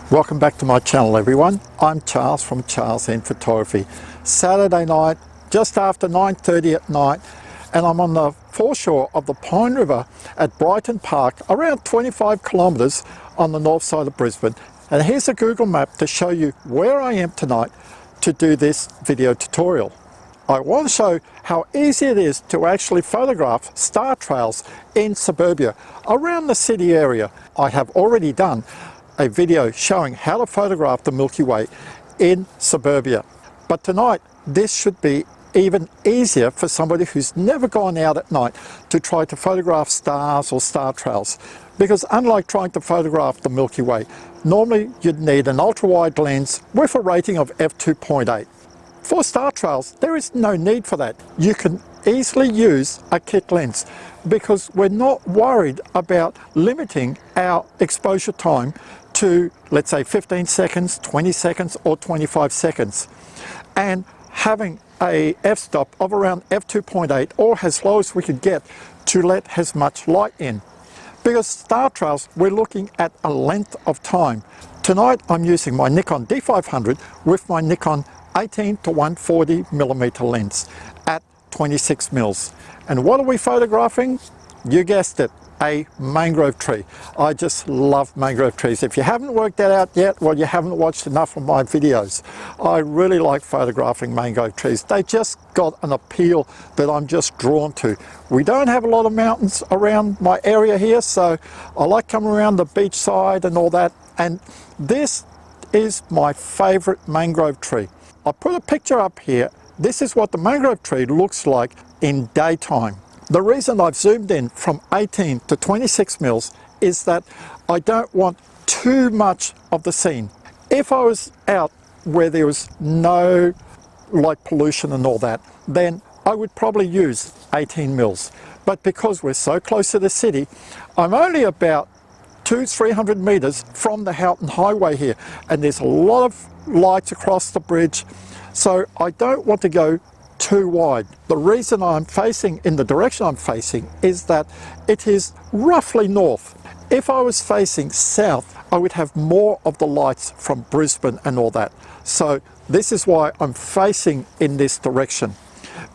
Welcome back to my channel, everyone. I'm Charles from Charles in Photography. Saturday night, just after 9:30 at night, and I'm on the foreshore of the Pine River at Brighton Park, around 25 kilometres on the north side of Brisbane. And here's a Google map to show you where I am tonight to do this video tutorial. I want to show how easy it is to actually photograph star trails in suburbia around the city area. I have already done a video showing how to photograph the Milky Way in suburbia. But tonight, this should be even easier for somebody who's never gone out at night to try to photograph stars or star trails. Because unlike trying to photograph the Milky Way, normally you'd need an ultra-wide lens with a rating of f2.8. For star trails, there is no need for that. You can easily use a kit lens because we're not worried about limiting our exposure time to, let's say, 15 seconds, 20 seconds, or 25 seconds. And having a f-stop of around f2.8 or as low as we could get to let as much light in. Because star trails, we're looking at a length of time. Tonight, I'm using my Nikon D500 with my Nikon 18 to 140 millimeter lens at 26 mils. And what are we photographing? You guessed it, a mangrove tree. I just love mangrove trees. If you haven't worked that out yet, well, you haven't watched enough of my videos. I really like photographing mangrove trees. They just got an appeal that I'm just drawn to. We don't have a lot of mountains around my area here, so I like coming around the beach side and all that. And this is my favorite mangrove tree. I put a picture up here. This is what the mangrove tree looks like in daytime. The reason I've zoomed in from 18 to 26 mils is that I don't want too much of the scene. If I was out where there was no light pollution and all that, then I would probably use 18 mils. But because we're so close to the city, I'm only about 200-300 meters from the Houghton Highway here, and there's a lot of lights across the bridge, so I don't want to go too wide. The reason I'm facing in the direction I'm facing is that it is roughly north. If I was facing south, I would have more of the lights from Brisbane and all that. So this is why I'm facing in this direction.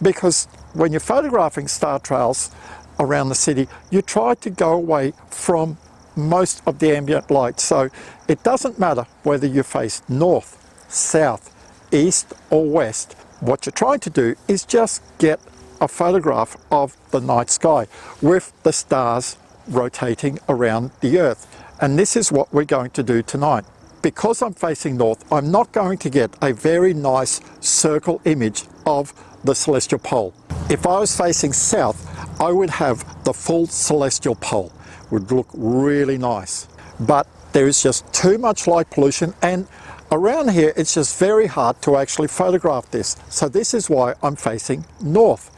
Because when you're photographing star trails around the city, you try to go away from most of the ambient light. So it doesn't matter whether you face north, south, east or west. What you're trying to do is just get a photograph of the night sky with the stars rotating around the Earth. And this is what we're going to do tonight. Because I'm facing north, I'm not going to get a very nice circle image of the celestial pole. If I was facing south, I would have the full celestial pole. It would look really nice. But there is just too much light pollution, and around here it's just very hard to actually photograph this. So this is why I'm facing north.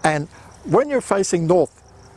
And when you're facing north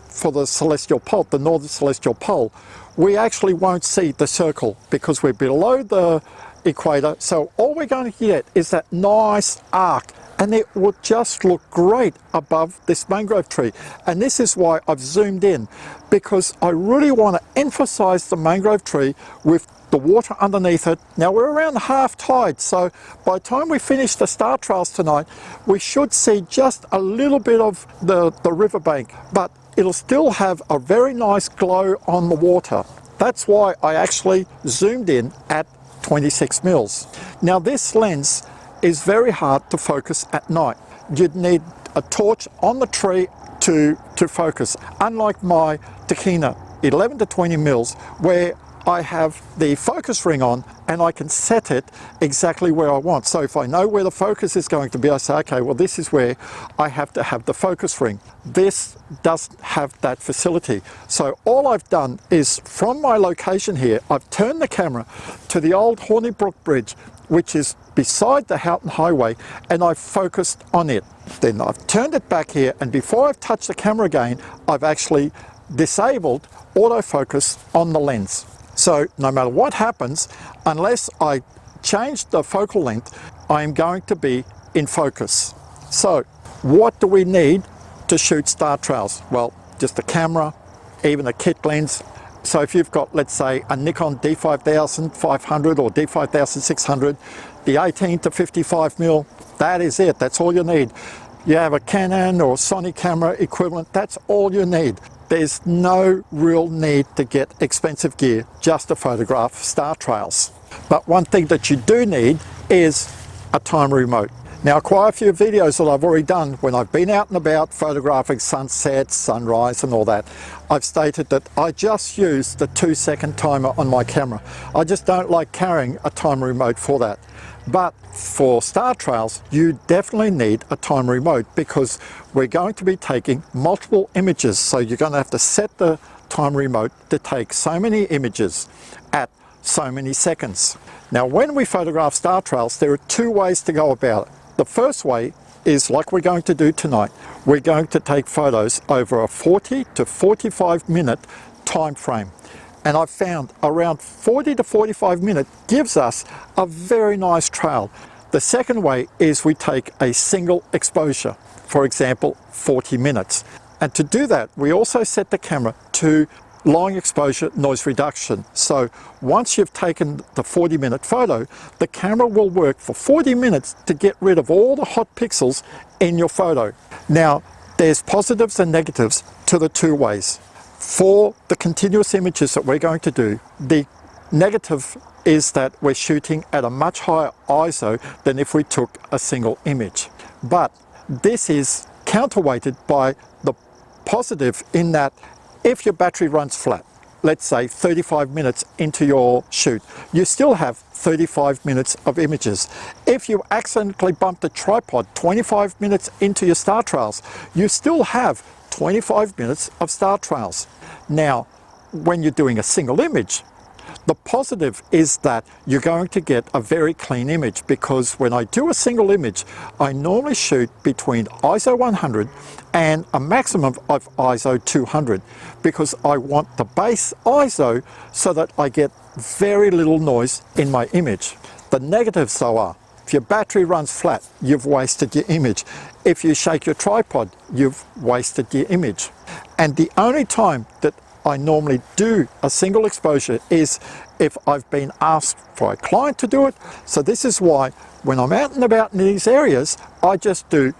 for the celestial pole, the northern celestial pole, we actually won't see the circle because we're below the equator. So all we're going to get is that nice arc, and it would just look great above this mangrove tree. And this is why I've zoomed in, because I really want to emphasize the mangrove tree with the water underneath it. Now we're around half tide, so by the time we finish the star trails tonight, we should see just a little bit of the riverbank, but it'll still have a very nice glow on the water. That's why I actually zoomed in at 26 mils. Now this lens is very hard to focus at night. You'd need a torch on the tree to focus, unlike my Takina 11 to 20 mils, where I have the focus ring on and I can set it exactly where I want. So if I know where the focus is going to be, I say, okay, well, this is where I have to have the focus ring. This doesn't have that facility. So all I've done is, from my location here, I've turned the camera to the old Hornibrook Bridge, which is beside the Houghton Highway, and I've focused on it. Then I've turned it back here, and before I've touched the camera again, I've actually disabled autofocus on the lens. So no matter what happens, unless I change the focal length, I'm going to be in focus. So what do we need to shoot star trails? Well, just a camera, even a kit lens, So if you've got, let's say, a Nikon D5500 or D5600, the 18 to 55mm, that is it. That's all you need. You have a Canon or Sony camera equivalent, that's all you need. There's no real need to get expensive gear just to photograph star trails. But one thing that you do need is a time remote. Now, quite a few videos that I've already done when I've been out and about photographing sunsets, sunrise and all that, I've stated that I just use the 2-second timer on my camera. I just don't like carrying a time remote for that. But for star trails, you definitely need a time remote because we're going to be taking multiple images. So you're going to have to set the time remote to take so many images at so many seconds. Now, when we photograph star trails, there are two ways to go about it. The first way is like we're going to do tonight. We're going to take photos over a 40 to 45 minute time frame. And I've found around 40 to 45 minutes gives us a very nice trail. The second way is we take a single exposure, for example, 40 minutes. And to do that, we also set the camera to long exposure noise reduction. So once you've taken the 40-minute photo, the camera will work for 40 minutes to get rid of all the hot pixels in your photo. Now, there's positives and negatives to the two ways. For the continuous images that we're going to do, the negative is that we're shooting at a much higher ISO than if we took a single image. But this is counterweighted by the positive in that if your battery runs flat, let's say 35 minutes into your shoot, you still have 35 minutes of images. If you accidentally bump the tripod 25 minutes into your star trails, you still have 25 minutes of star trails. Now, when you're doing a single image, the positive is that you're going to get a very clean image because when I do a single image, I normally shoot between ISO 100 and a maximum of ISO 200 because I want the base ISO so that I get very little noise in my image. The negatives though are, if your battery runs flat, you've wasted your image. If you shake your tripod, you've wasted your image. And the only time that I normally do a single exposure is if I've been asked for a client to do it. So this is why when I'm out and about in these areas, I just do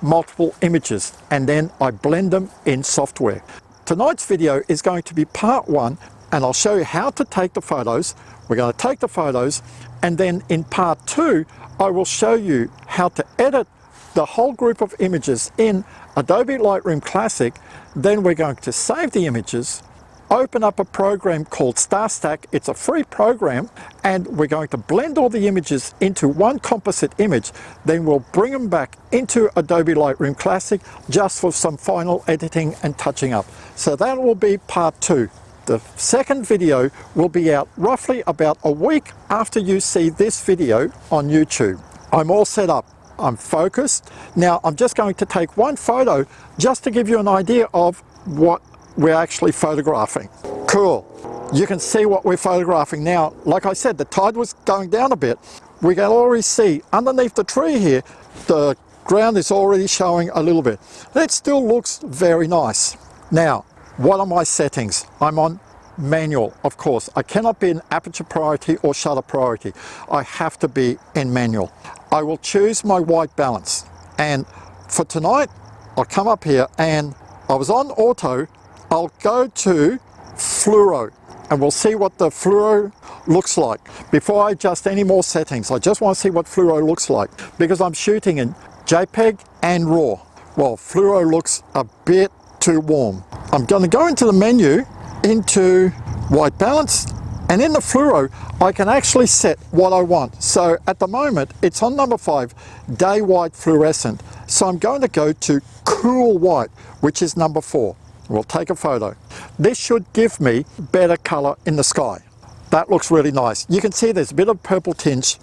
multiple images and then I blend them in software. Tonight's video is going to be part one and I'll show you how to take the photos. We're going to take the photos and then in part two, I will show you how to edit the whole group of images in Adobe Lightroom Classic. Then we're going to save the images, open up a program called StarStack. It's a free program and we're going to blend all the images into one composite image. Then we'll bring them back into Adobe Lightroom Classic just for some final editing and touching up. So that will be part two. The second video will be out roughly about a week after you see this video on YouTube. I'm all set up. I'm focused. Now I'm just going to take one photo just to give you an idea of what we're actually photographing. Cool. You can see what we're photographing now. Like I said, the tide was going down a bit. We can already see underneath the tree here, the ground is already showing a little bit. It still looks very nice. Now, what are my settings? I'm on manual, of course. I cannot be in aperture priority or shutter priority. I have to be in manual. I will choose my white balance. And for tonight, I'll come up here and I was on auto. I'll go to fluoro and we'll see what the fluoro looks like. Before I adjust any more settings, I just want to see what fluoro looks like because I'm shooting in JPEG and RAW. Well, fluoro looks a bit too warm. I'm going to go into the menu, into white balance, and in the fluoro, I can actually set what I want. So at the moment, it's on number 5, day white fluorescent. So I'm going to go to cool white, which is number 4. We'll take a photo. This should give me better color in the sky. That looks really nice. You can see there's a bit of purple tinge,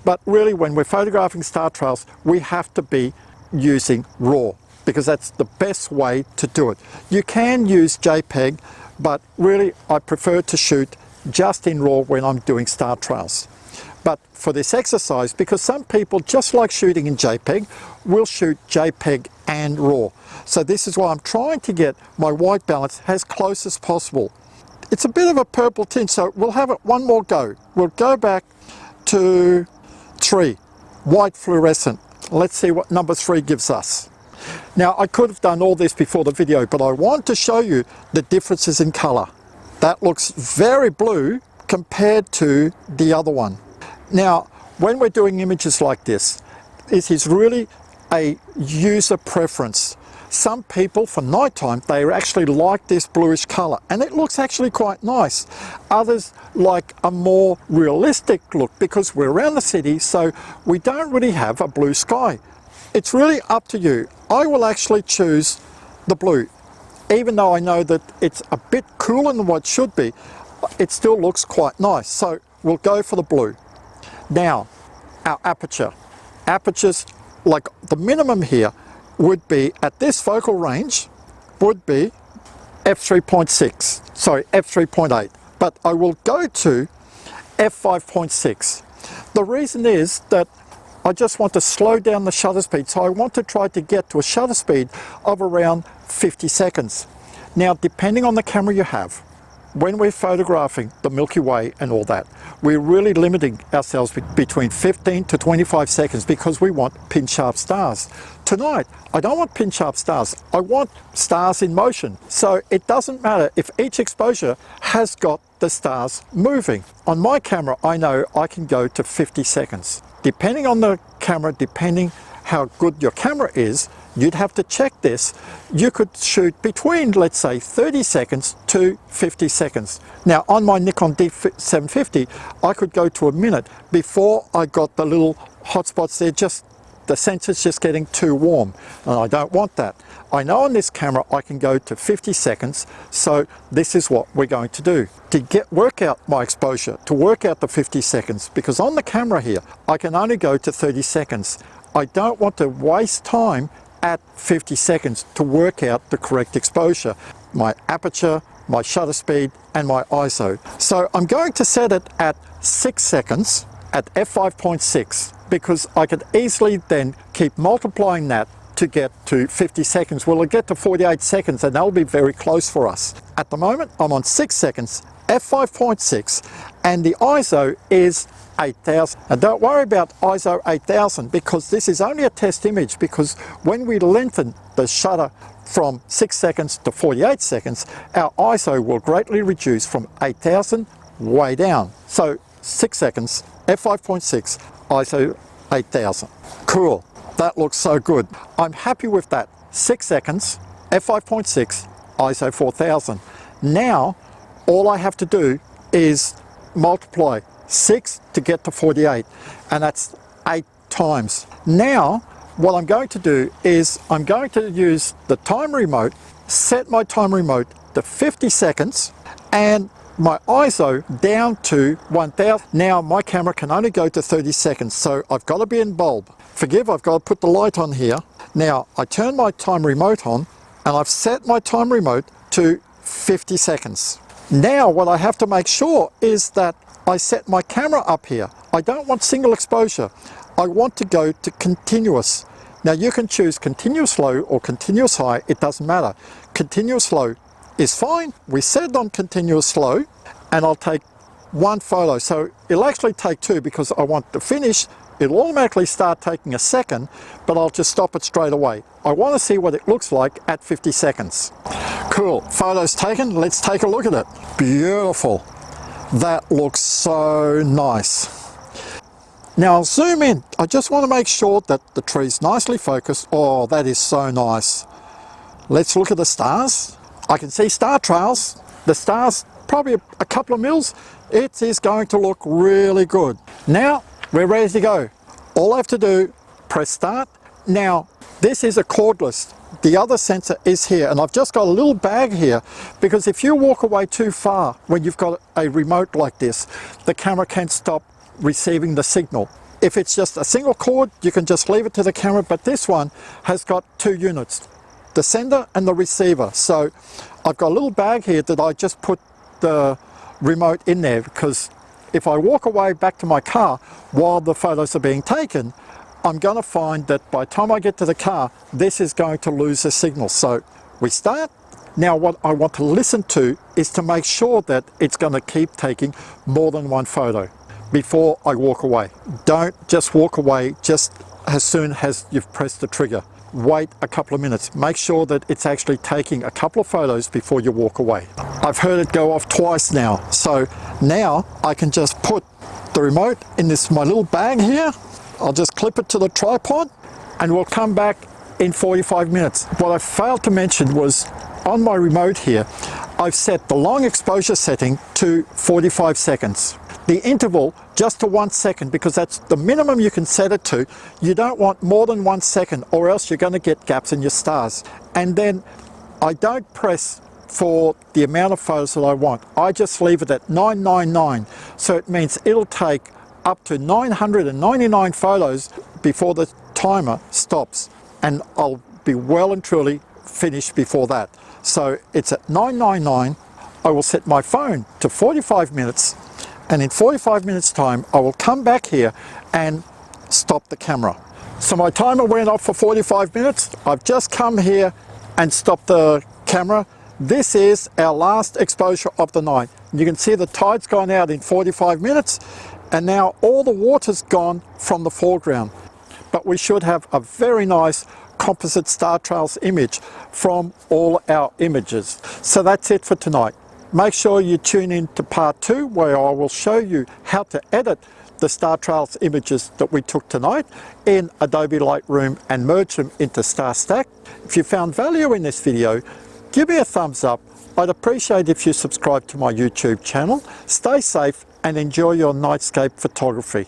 but really when we're photographing star trails, we have to be using RAW because that's the best way to do it. You can use JPEG, but really I prefer to shoot just in RAW when I'm doing star trails. But for this exercise, because some people just like shooting in JPEG, will shoot JPEG and RAW. So this is why I'm trying to get my white balance as close as possible. it's a bit of a purple tint, so we'll have it one more go. We'll go back to 3, white fluorescent. Let's see what number 3 gives us. Now, I could have done all this before the video, but I want to show you the differences in color. That looks very blue compared to the other one. Now, when we're doing images like this, it is really a user preference. Some people, for nighttime, they actually like this bluish color, and it looks actually quite nice. Others like a more realistic look because we're around the city, so we don't really have a blue sky. It's really up to you. I will actually choose the blue. Even though I know that it's a bit cooler than what it should be, it still looks quite nice. So we'll go for the blue. Now, our aperture. Apertures, like the minimum here, would be, at this focal range, would be f3.6, sorry, f3.8. But I will go to f5.6. The reason is that I just want to slow down the shutter speed, so I want to try to get to a shutter speed of around 50 seconds. Now, depending on the camera you have, when we're photographing the Milky Way and all that, we're really limiting ourselves between 15 to 25 seconds because we want pin-sharp stars. Tonight, I don't want pin-sharp stars. I want stars in motion. So it doesn't matter if each exposure has got the stars moving. On my camera, I know I can go to 50 seconds. Depending on the camera, depending how good your camera is, you'd have to check this. You could shoot between, let's say, 30 seconds to 50 seconds. Now, on my Nikon D750, I could go to a minute before I got the little hotspots there, just the sensor's just getting too warm, and I don't want that. I know on this camera I can go to 50 seconds, so this is what we're going to do. To work out my exposure, to work out the 50 seconds, because on the camera here, I can only go to 30 seconds. I don't want to waste time at 50 seconds to work out the correct exposure, my aperture, my shutter speed, and my ISO. So I'm going to set it at 6 seconds at f5.6 because I could easily then keep multiplying that to get to 50 seconds. Well, it'll get to 48 seconds and that'll be very close for us. At the moment, I'm on 6 seconds, f5.6, and the ISO is 8000. And don't worry about ISO 8000 because this is only a test image, because when we lengthen the shutter from 6 seconds to 48 seconds, our ISO will greatly reduce from 8000 way down. So 6 seconds, f5.6, ISO 8000. Cool, that looks so good. I'm happy with that. 6 seconds, f5.6, ISO 4000. Now, all I have to do is multiply 6 to get to 48, and that's 8 times. Now, what I'm going to do is I'm going to use the time remote, set my time remote to 50 seconds, and my ISO down to 1000. Now my camera can only go to 30 seconds, so I've got to be in bulb. Forgive, I've got to put the light on here. Now I turn my time remote on, and I've set my time remote to 50 seconds. Now what I have to make sure is that I set my camera up here. I don't want single exposure. I want to go to continuous. Now you can choose continuous low or continuous high, it doesn't matter. Continuous low is fine. We set it on continuous low, and I'll take one photo. So it'll actually take 2 because I want to finish. It'll automatically start taking a second, but I'll just stop it straight away. I want to see what it looks like at 50 seconds. Cool, photo's taken. Let's take a look at it. Beautiful. That looks so nice. Now I'll zoom in. I just want to make sure that the tree's nicely focused. Oh, that is so nice. Let's look at the stars. I can see star trails. The stars, probably a couple of mils. It is going to look really good. Now we're ready to go. All I have to do, press start. Now this is a cordless. The other sensor is here, and I've just got a little bag here because if you walk away too far when you've got a remote like this, the camera can stop receiving the signal. If it's just a single cord, you can just leave it to the camera, but this one has got 2 units, the sender and the receiver. So I've got a little bag here that I just put the remote in there, because if I walk away back to my car while the photos are being taken, I'm going to find that by the time I get to the car, this is going to lose the signal. So we start, Now what I want to listen to is to make sure that it's going to keep taking more than one photo before I walk away. Don't just walk away just as soon as you've pressed the trigger. Wait a couple of minutes. Make sure that it's actually taking a couple of photos before you walk away. I've heard it go off twice now, so now I can just put the remote in my little bag here. I'll just clip it to the tripod and we'll come back in 45 minutes. What I failed to mention was on my remote here, I've set the long exposure setting to 45 seconds. The interval just to 1 second, because that's the minimum you can set it to. You don't want more than 1 second or else you're going to get gaps in your stars. And then I don't press for the amount of photos that I want. I just leave it at 999. So it means it'll take up to 999 photos before the timer stops. And I'll be well and truly finished before that. So it's at 999. I will set my phone to 45 minutes. And in 45 minutes time, I will come back here and stop the camera. So my timer went off for 45 minutes. I've just come here and stopped the camera. This is our last exposure of the night. You can see the tide's gone out in 45 minutes, and now all the water's gone from the foreground. But we should have a very nice composite star trails image from all our images. So that's it for tonight. Make sure you tune in to part 2, where I will show you how to edit the star trails images that we took tonight in Adobe Lightroom and merge them into StarStack. If you found value in this video, give me a thumbs up. I'd appreciate if you subscribe to my YouTube channel. Stay safe and enjoy your Nightscape photography.